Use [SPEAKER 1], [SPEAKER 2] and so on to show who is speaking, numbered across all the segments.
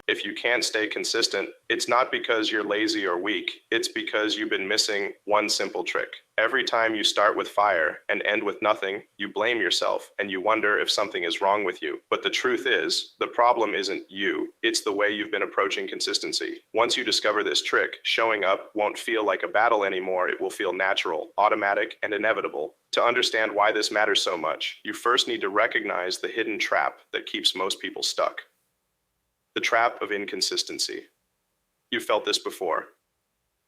[SPEAKER 1] If you can't stay consistent, it's not because you're lazy or weak. It's because you've been missing one simple trick. Every time you start with fire and end with nothing, you blame yourself and you wonder if something is wrong with you. But the truth is, the problem isn't you. It's the way you've been approaching consistency. Once you discover this trick, showing up won't feel like a battle anymore. It will feel natural, automatic, and inevitable. To understand why this matters so much, you first need to recognize the hidden trap that keeps most people stuck. The trap of inconsistency. You've felt this before.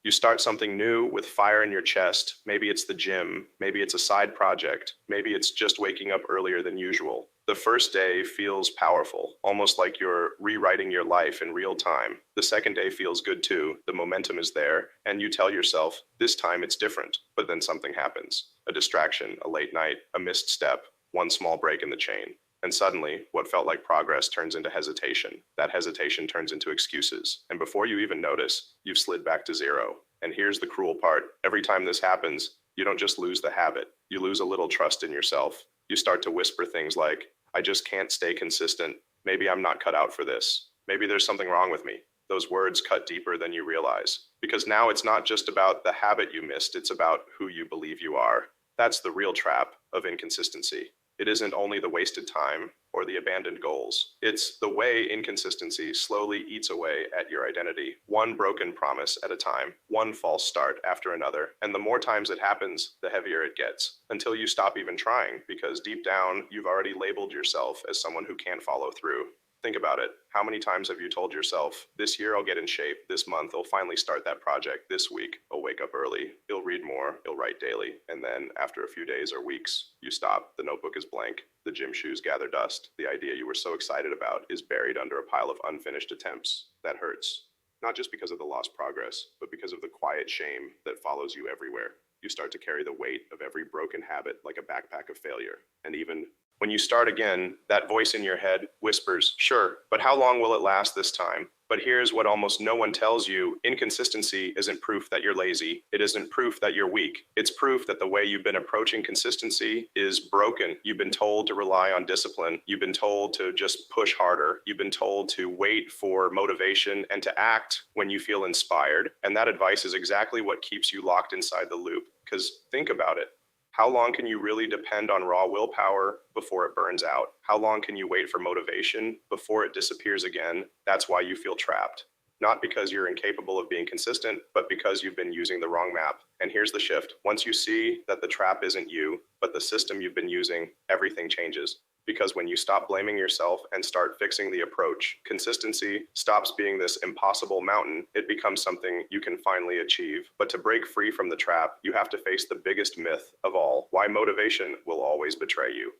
[SPEAKER 1] You start something new with fire in your chest. Maybe it's the gym, maybe it's a side project, maybe it's just waking up earlier than usual. The first day feels powerful, almost like you're rewriting your life in real time. The second day feels good too, the momentum is there, and you tell yourself, this time it's different. But then something happens. A distraction, a late night, a missed step, one small break in the chain. And suddenly, what felt like progress turns into hesitation. That hesitation turns into excuses. And before you even notice, you've slid back to zero. And here's the cruel part. Every time this happens, you don't just lose the habit. You lose a little trust in yourself. You start to whisper things like, I just can't stay consistent. Maybe I'm not cut out for this. Maybe there's something wrong with me. Those words cut deeper than you realize. Because now it's not just about the habit you missed, it's about who you believe you are. That's the real trap of inconsistency. It isn't only the wasted time or the abandoned goals. It's the way inconsistency slowly eats away at your identity, one broken promise at a time, one false start after another. And the more times it happens, the heavier it gets, until you stop even trying, because deep down, you've already labeled yourself as someone who can't follow through. Think about it. How many times have you told yourself, this year I'll get in shape, this month I'll finally start that project, this week I'll wake up early, you'll read more, you'll write daily, and then after a few days or weeks, you stop, the notebook is blank, the gym shoes gather dust, the idea you were so excited about is buried under a pile of unfinished attempts. That hurts. Not just because of the lost progress, but because of the quiet shame that follows you everywhere. You start to carry the weight of every broken habit like a backpack of failure. And even when you start again, that voice in your head whispers, sure, but how long will it last this time? But here's what almost no one tells you. Inconsistency isn't proof that you're lazy. It isn't proof that you're weak. It's proof that the way you've been approaching consistency is broken. You've been told to rely on discipline. You've been told to just push harder. You've been told to wait for motivation and to act when you feel inspired. And that advice is exactly what keeps you locked inside the loop. Because think about it. How long can you really depend on raw willpower before it burns out? How long can you wait for motivation before it disappears again? That's why you feel trapped. Not because you're incapable of being consistent, but because you've been using the wrong map. And here's the shift. Once you see that the trap isn't you, but the system you've been using, everything changes. Because when you stop blaming yourself and start fixing the approach, consistency stops being this impossible mountain. It becomes something you can finally achieve. But to break free from the trap, you have to face the biggest myth of all, why motivation will always betray you.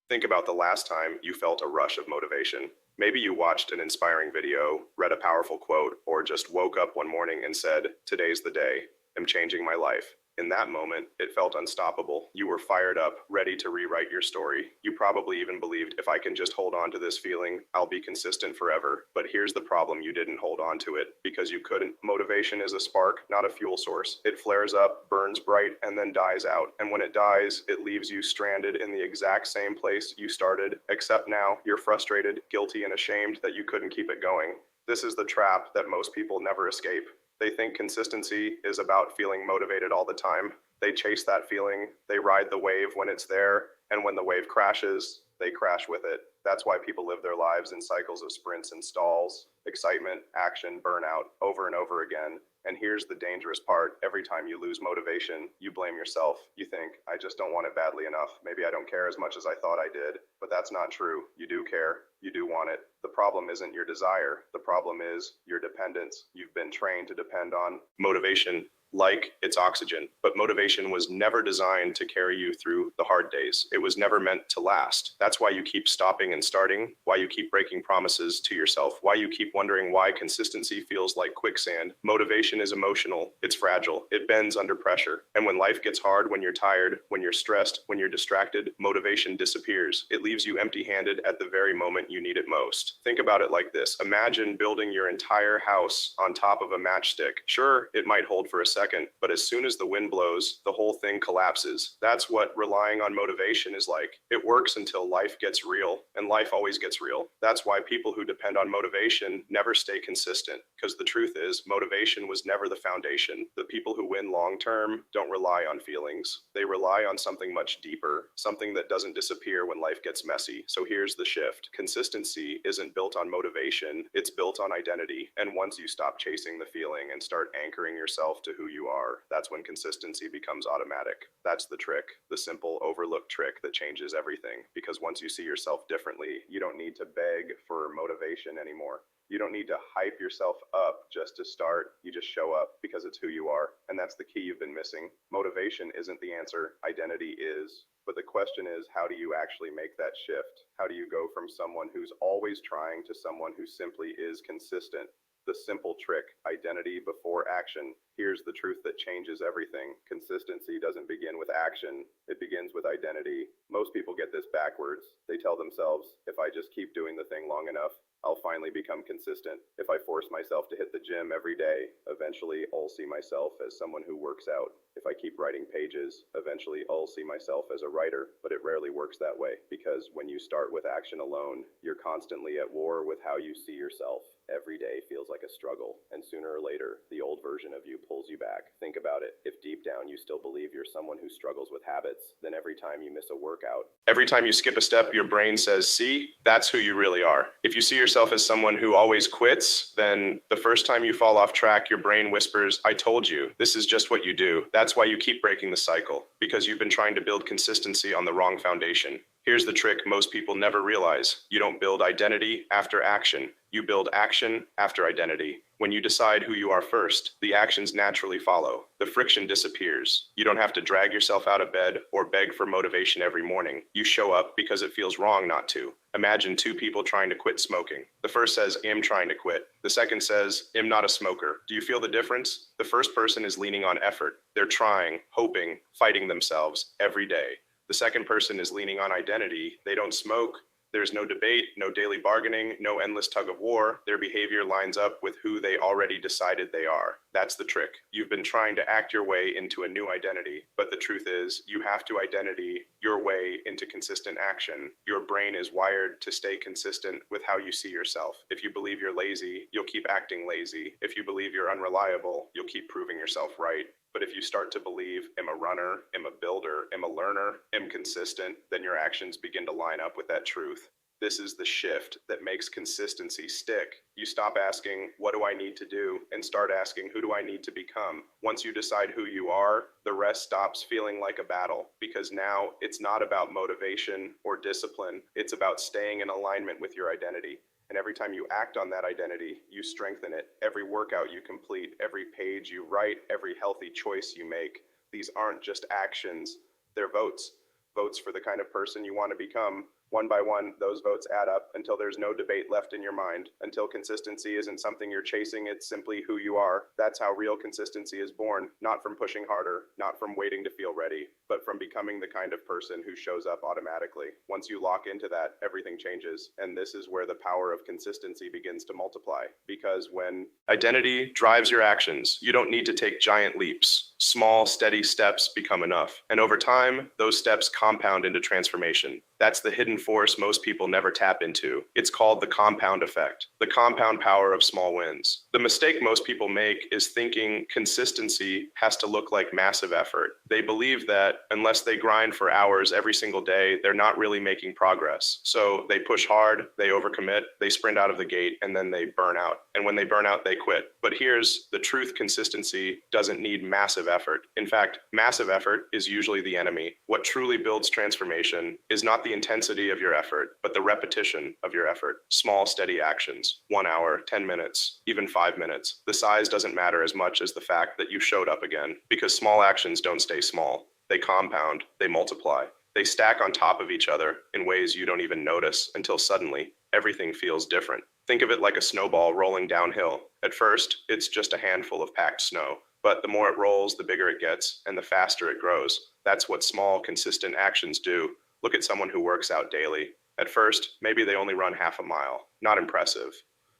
[SPEAKER 1] Think about the last time you felt a rush of motivation. Maybe you watched an inspiring video, read a powerful quote, or just woke up one morning and said, today's the day. I'm changing my life. In that moment, it felt unstoppable. You were fired up, ready to rewrite your story. You probably even believed, if I can just hold on to this feeling, I'll be consistent forever. But here's the problem, you didn't hold on to it because you couldn't. Motivation is a spark, not a fuel source. It flares up, burns bright, and then dies out. And when it dies, it leaves you stranded in the exact same place you started, except now you're frustrated, guilty, and ashamed that you couldn't keep it going. This is the trap that most people never escape. They think consistency is about feeling motivated all the time. They chase that feeling, they ride the wave when it's there, and when the wave crashes, they crash with it. That's why people live their lives in cycles of sprints and stalls, excitement, action, burnout, over and over again. And here's the dangerous part. Every time you lose motivation, you blame yourself. You think, I just don't want it badly enough. Maybe I don't care as much as I thought I did. But that's not true. You do care. You do want it. The problem isn't your desire. The problem is your dependence. You've been trained to depend on motivation like it's oxygen. But motivation was never designed to carry you through the hard days. It was never meant to last. That's why you keep stopping and starting, why you keep breaking promises to yourself, why you keep wondering why consistency feels like quicksand. Motivation is emotional. It's fragile. It bends under pressure. And when life gets hard, when you're tired, when you're stressed, when you're distracted, motivation disappears. It leaves you empty-handed at the very moment you need it most. Think about it like this. Imagine building your entire house on top of a matchstick. Sure, it might hold for a second, second, but as soon as the wind blows, the whole thing collapses. That's what relying on motivation is like. It works until life gets real, and life always gets real. That's why people who depend on motivation never stay consistent, because the truth is, motivation was never the foundation. The people who win long term don't rely on feelings. They rely on something much deeper, something that doesn't disappear when life gets messy. So here's the shift. Consistency isn't built on motivation, it's built on identity. And once you stop chasing the feeling and start anchoring yourself to who you are, that's when consistency becomes automatic. That's the trick, the simple, overlooked trick that changes everything. Because once you see yourself differently, you don't need to beg for motivation anymore. You don't need to hype yourself up just to start. You just show up because it's who you are. And that's the key you've been missing. Motivation isn't the answer, identity is. But the question is, how do you actually make that shift? How do you go from someone who's always trying to someone who simply is consistent? The simple trick, identity before action. Here's the truth that changes everything. Consistency doesn't begin with action, it begins with identity. Most people get this backwards. They tell themselves, if I just keep doing the thing long enough, I'll finally become consistent. If I force myself to hit the gym every day, eventually I'll see myself as someone who works out. If I keep writing pages, eventually I'll see myself as a writer. But it rarely works that way, because when you start with action alone, you're constantly at war with how you see yourself. Every day feels like a struggle, and sooner or later, the old version of you pulls you back. Think about it. If deep down you still believe you're someone who struggles with habits, then every time you miss a workout, every time you skip a step, your brain says, see, that's who you really are. If you see yourself as someone who always quits, then the first time you fall off track, your brain whispers, I told you, this is just what you do. That's why you keep breaking the cycle, because you've been trying to build consistency on the wrong foundation. Here's the trick most people never realize. You don't build identity after action. You build action after identity. When you decide who you are first, the actions naturally follow. The friction disappears. You don't have to drag yourself out of bed or beg for motivation every morning. You show up because it feels wrong not to. Imagine two people trying to quit smoking. The first says, I'm trying to quit. The second says, I'm not a smoker. Do you feel the difference? The first person is leaning on effort. They're trying, hoping, fighting themselves every day. The second person is leaning on identity. They don't smoke. There's no debate, no daily bargaining, no endless tug of war. Their behavior lines up with who they already decided they are. That's the trick. You've been trying to act your way into a new identity, but the truth is, you have to identity your way into consistent action. Your brain is wired to stay consistent with how you see yourself. If you believe you're lazy, you'll keep acting lazy. If you believe you're unreliable, you'll keep proving yourself right. But if you start to believe, I'm a runner, I'm a builder, I'm a learner, I'm consistent, then your actions begin to line up with that truth. This is the shift that makes consistency stick. You stop asking, what do I need to do? And start asking, who do I need to become? Once you decide who you are, the rest stops feeling like a battle, because now it's not about motivation or discipline. It's about staying in alignment with your identity. And every time you act on that identity, you strengthen it. Every workout you complete, every page you write, every healthy choice you make. These aren't just actions, they're votes. Votes for the kind of person you want to become. One by one, those votes add up until there's no debate left in your mind. Until consistency isn't something you're chasing, it's simply who you are. That's how real consistency is born, not from pushing harder, not from waiting to feel ready, but from becoming the kind of person who shows up automatically. Once you lock into that, everything changes. And this is where the power of consistency begins to multiply. Because when identity drives your actions, you don't need to take giant leaps. Small, steady steps become enough. And over time, those steps compound into transformation. That's the hidden force most people never tap into. It's called the compound effect, the compound power of small wins. The mistake most people make is thinking consistency has to look like massive effort. They believe that unless they grind for hours every single day, they're not really making progress. So they push hard, they overcommit, they sprint out of the gate, and then they burn out. And when they burn out, they quit. But here's the truth: consistency doesn't need massive effort. In fact, massive effort is usually the enemy. What truly builds transformation is not the intensity of your effort, but the repetition of your effort. Small, steady actions, 1 hour, 10 minutes, even 5 minutes. The size doesn't matter as much as the fact that you showed up again, because small actions don't stay small. They compound, they multiply. They stack on top of each other in ways you don't even notice until suddenly everything feels different. Think of it like a snowball rolling downhill. At first, it's just a handful of packed snow, but the more it rolls, the bigger it gets, and the faster it grows. That's what small, consistent actions do. Look at someone who works out daily. At first, maybe they only run half a mile. Not impressive.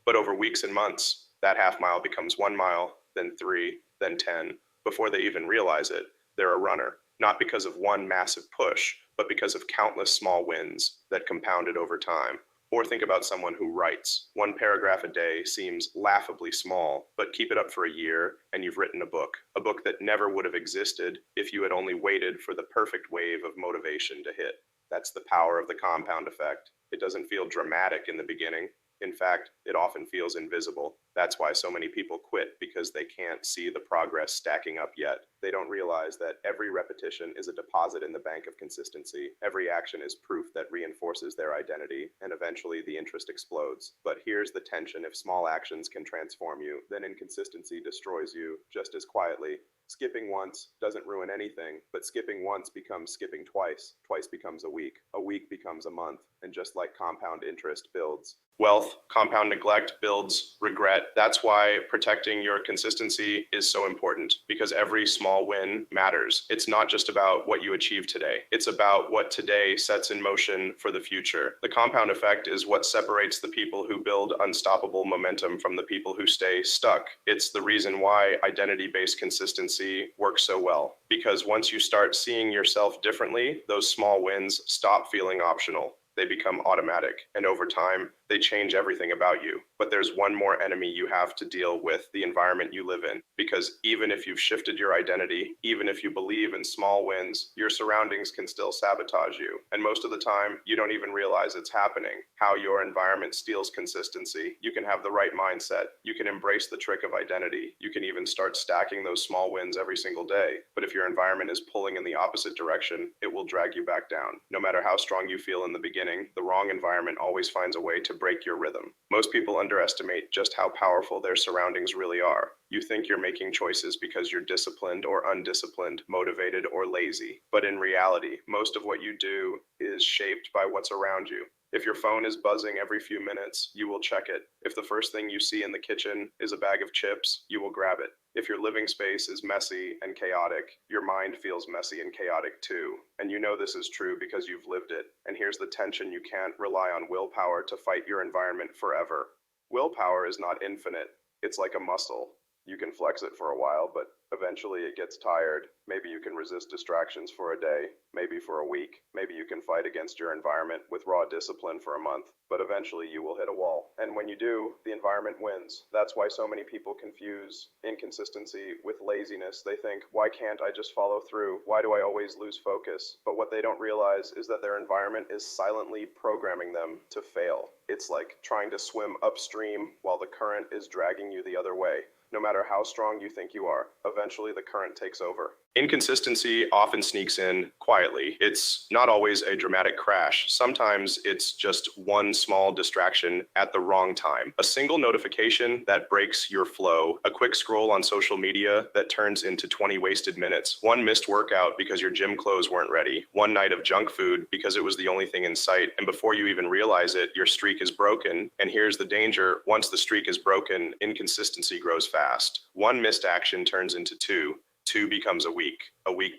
[SPEAKER 1] But over weeks and months, that half mile becomes 1 mile, then 3, then 10. Before they even realize it, they're a runner, not because of one massive push, but because of countless small wins that compounded over time. Or think about someone who writes. One paragraph a day seems laughably small, but keep it up for a year and you've written a book that never would have existed if you had only waited for the perfect wave of motivation to hit. That's the power of the compound effect. It doesn't feel dramatic in the beginning. In fact, it often feels invisible. That's why so many people quit, because they can't see the progress stacking up yet. They don't realize that every repetition is a deposit in the bank of consistency. Every action is proof that reinforces their identity, and eventually the interest explodes. But here's the tension: if small actions can transform you, then inconsistency destroys you just as quietly. Skipping once doesn't ruin anything, but skipping once becomes skipping twice. Twice becomes a week becomes a month, and just like compound interest builds wealth, compound neglect builds regret. That's why protecting your consistency is so important, because every small win matters. It's not just about what you achieve today. It's about what today sets in motion for the future. The compound effect is what separates the people who build unstoppable momentum from the people who stay stuck. It's the reason why identity-based consistency works so well. Because once you start seeing yourself differently, those small wins stop feeling optional. They become automatic, and over time, they change everything about you. But there's one more enemy you have to deal with: the environment you live in. Because even if you've shifted your identity, even if you believe in small wins, your surroundings can still sabotage you. And most of the time, you don't even realize it's happening. How your environment steals consistency. You can have the right mindset. You can embrace the trick of identity. You can even start stacking those small wins every single day. But if your environment is pulling in the opposite direction, it will drag you back down. No matter how strong you feel in the beginning, the wrong environment always finds a way to break your rhythm. Most people underestimate just how powerful their surroundings really are. You think you're making choices because you're disciplined or undisciplined, motivated or lazy. But in reality, most of what you do is shaped by what's around you. If your phone is buzzing every few minutes, you will check it. If the first thing you see in the kitchen is a bag of chips, you will grab it. If your living space is messy and chaotic, your mind feels messy and chaotic too. And you know this is true because you've lived it. And here's the tension: you can't rely on willpower to fight your environment forever. Willpower is not infinite. It's like a muscle. You can flex it for a while, but eventually it gets tired. Maybe you can resist distractions for a day, maybe for a week. Maybe you can fight against your environment with raw discipline for a month, but eventually you will hit a wall. And when you do, the environment wins. That's why so many people confuse inconsistency with laziness. They think, why can't I just follow through? Why do I always lose focus? But what they don't realize is that their environment is silently programming them to fail. It's like trying to swim upstream while the current is dragging you the other way. No matter how strong you think you are, eventually the current takes over. Inconsistency often sneaks in quietly. It's not always a dramatic crash. Sometimes it's just one small distraction at the wrong time. A single notification that breaks your flow, a quick scroll on social media that turns into 20 wasted minutes, one missed workout because your gym clothes weren't ready, one night of junk food because it was the only thing in sight, and before you even realize it, your streak is broken. And here's the danger: once the streak is broken, inconsistency grows fast. One missed action turns into two. Two becomes a week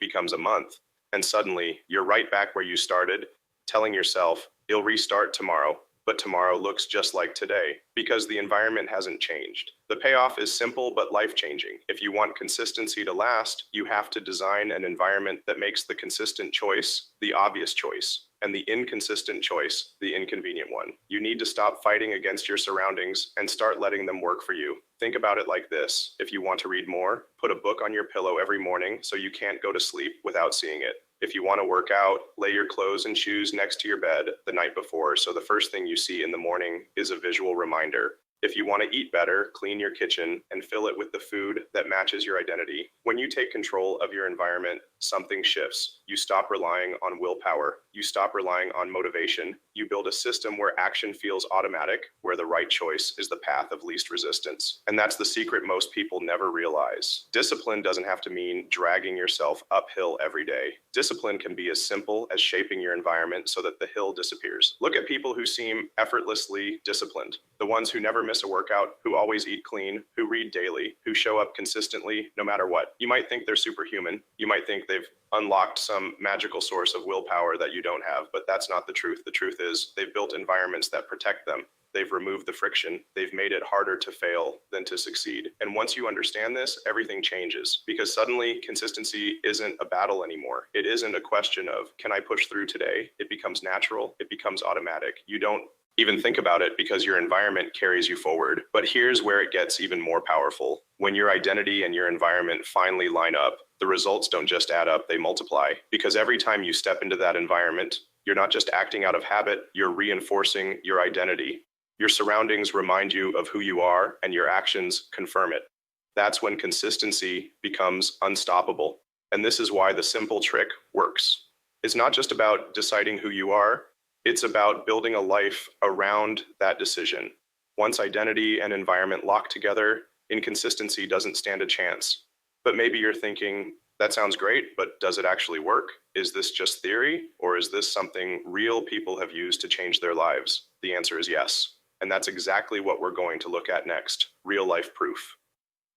[SPEAKER 1] becomes a month, and suddenly you're right back where you started, telling yourself, you'll restart tomorrow, but tomorrow looks just like today, because the environment hasn't changed. The payoff is simple but life-changing. If you want consistency to last, you have to design an environment that makes the consistent choice the obvious choice, and the inconsistent choice the inconvenient one. You need to stop fighting against your surroundings and start letting them work for you. Think about it like this: if you want to read more, put a book on your pillow every morning so you can't go to sleep without seeing it. If you want to work out, lay your clothes and shoes next to your bed the night before so the first thing you see in the morning is a visual reminder. If you want to eat better, clean your kitchen and fill it with the food that matches your identity. When you take control of your environment, something shifts. You stop relying on willpower. You stop relying on motivation. You build a system where action feels automatic, where the right choice is the path of least resistance. And that's the secret most people never realize. Discipline doesn't have to mean dragging yourself uphill every day. Discipline can be as simple as shaping your environment so that the hill disappears. Look at people who seem effortlessly disciplined. The ones who never miss a workout, who always eat clean, who read daily, who show up consistently no matter what. You might think they're superhuman. You might think they've unlocked some magical source of willpower that you don't have, but that's not the truth. The truth is they've built environments that protect them. They've removed the friction. They've made it harder to fail than to succeed. And once you understand this, everything changes because suddenly consistency isn't a battle anymore. It isn't a question of, can I push through today? It becomes natural. It becomes automatic. You don't even think about it because your environment carries you forward. But here's where it gets even more powerful. When your identity and your environment finally line up, the results don't just add up, they multiply. Because every time you step into that environment, you're not just acting out of habit, you're reinforcing your identity. Your surroundings remind you of who you are, and your actions confirm it. That's when consistency becomes unstoppable. And this is why the simple trick works. It's not just about deciding who you are, it's about building a life around that decision. Once identity and environment lock together, inconsistency doesn't stand a chance. But maybe you're thinking, that sounds great, but does it actually work? Is this just theory, or is this something real people have used to change their lives? The answer is yes. And that's exactly what we're going to look at next, real life proof.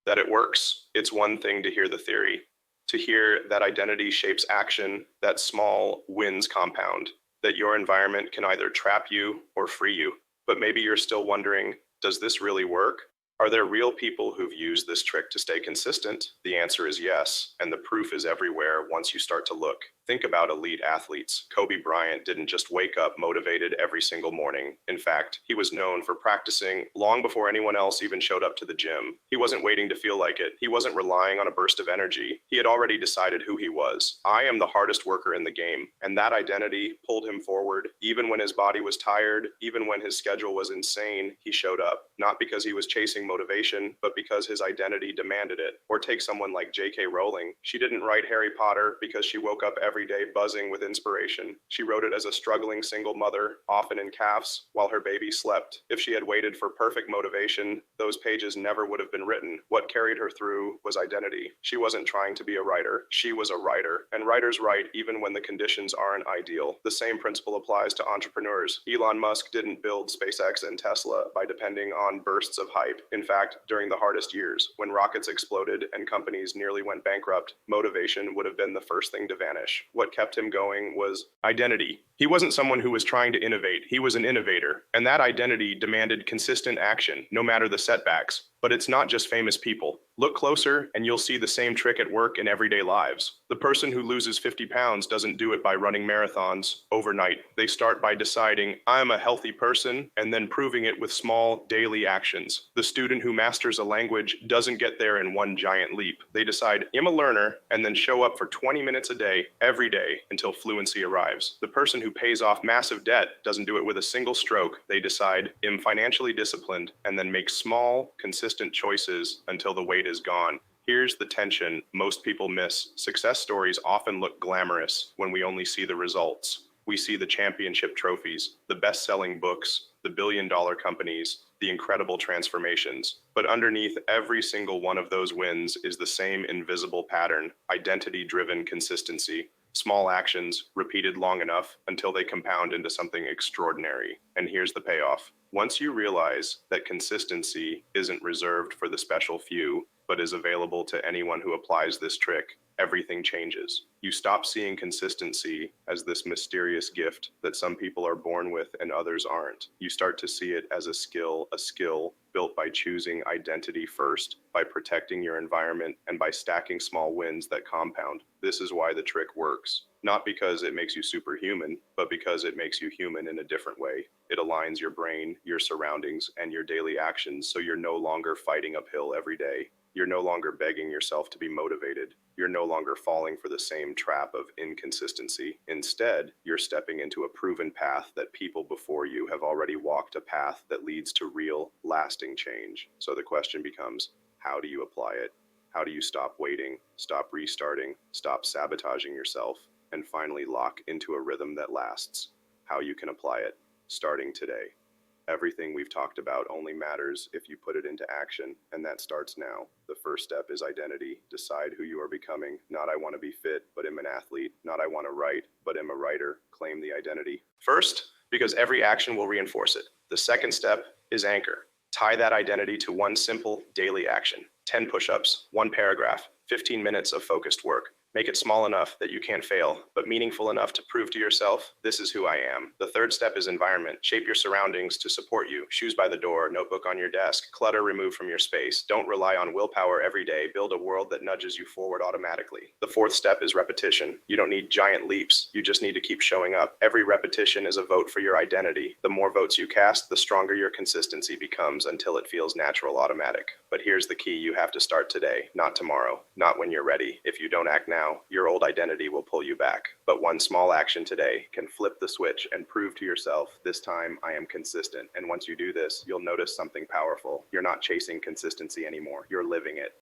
[SPEAKER 1] That it works, it's one thing to hear the theory. To hear that identity shapes action, that small wins compound, that your environment can either trap you or free you. But maybe you're still wondering, does this really work? Are there real people who've used this trick to stay consistent? The answer is yes, and the proof is everywhere once you start to look. Think about elite athletes. Kobe Bryant didn't just wake up motivated every single morning. In fact, he was known for practicing long before anyone else even showed up to the gym. He wasn't waiting to feel like it. He wasn't relying on a burst of energy. He had already decided who he was. I am the hardest worker in the game. And that identity pulled him forward. Even when his body was tired, even when his schedule was insane, he showed up. Not because he was chasing motivation, but because his identity demanded it. Or take someone like J.K. Rowling. She didn't write Harry Potter because she woke up every day buzzing with inspiration. She wrote it as a struggling single mother, often in calves, while her baby slept. If she had waited for perfect motivation, those pages never would have been written. What carried her through was identity. She wasn't trying to be a writer. She was a writer. And writers write even when the conditions aren't ideal. The same principle applies to entrepreneurs. Elon Musk didn't build SpaceX and Tesla by depending on bursts of hype. In fact, during the hardest years, when rockets exploded and companies nearly went bankrupt, motivation would have been the first thing to vanish. What kept him going was identity. He wasn't someone who was trying to innovate. He was an innovator. And that identity demanded consistent action, no matter the setbacks. But it's not just famous people. Look closer and you'll see the same trick at work in everyday lives. The person who loses 50 pounds doesn't do it by running marathons overnight. They start by deciding, I'm a healthy person, and then proving it with small daily actions. The student who masters a language doesn't get there in one giant leap. They decide, I'm a learner, and then show up for 20 minutes a day, every day, until fluency arrives. The person who pays off massive debt doesn't do it with a single stroke. They decide, I'm financially disciplined, and then make small, consistent choices until the weight is gone. Here's the tension most people miss. Success stories often look glamorous when we only see the results. We see the championship trophies, the best-selling books, the billion-dollar companies, the incredible transformations. But underneath every single one of those wins is the same invisible pattern, identity-driven consistency. Small actions repeated long enough until they compound into something extraordinary. And here's the payoff. Once you realize that consistency isn't reserved for the special few, but is available to anyone who applies this trick, everything changes. You stop seeing consistency as this mysterious gift that some people are born with and others aren't. You start to see it as a skill built by choosing identity first, by protecting your environment, and by stacking small wins that compound. This is why the trick works. Not because it makes you superhuman, but because it makes you human in a different way. It aligns your brain, your surroundings, and your daily actions so you're no longer fighting uphill every day. You're no longer begging yourself to be motivated. You're no longer falling for the same trap of inconsistency. Instead, you're stepping into a proven path that people before you have already walked, a path that leads to real, lasting change. So the question becomes, how do you apply it? How do you stop waiting, stop restarting, stop sabotaging yourself, and finally lock into a rhythm that lasts? How you can apply it, starting today. Everything we've talked about only matters if you put it into action, and that starts now. The first step is identity. Decide who you are becoming. Not I want to be fit, but am an athlete. Not I want to write, but am a writer. Claim the identity. First, because every action will reinforce it. The second step is anchor. Tie that identity to one simple daily action. 10 push-ups, 1 paragraph, 15 minutes of focused work. Make it small enough that you can't fail, but meaningful enough to prove to yourself, this is who I am. The third step is environment. Shape your surroundings to support you. Shoes by the door, notebook on your desk, clutter removed from your space. Don't rely on willpower every day. Build a world that nudges you forward automatically. The fourth step is repetition. You don't need giant leaps. You just need to keep showing up. Every repetition is a vote for your identity. The more votes you cast, the stronger your consistency becomes until it feels natural, automatic. But here's the key: you have to start today, not tomorrow, not when you're ready. If you don't act now, your old identity will pull you back. But one small action today can flip the switch and prove to yourself, this time I am consistent. And once you do this, you'll notice something powerful. You're not chasing consistency anymore. You're living it.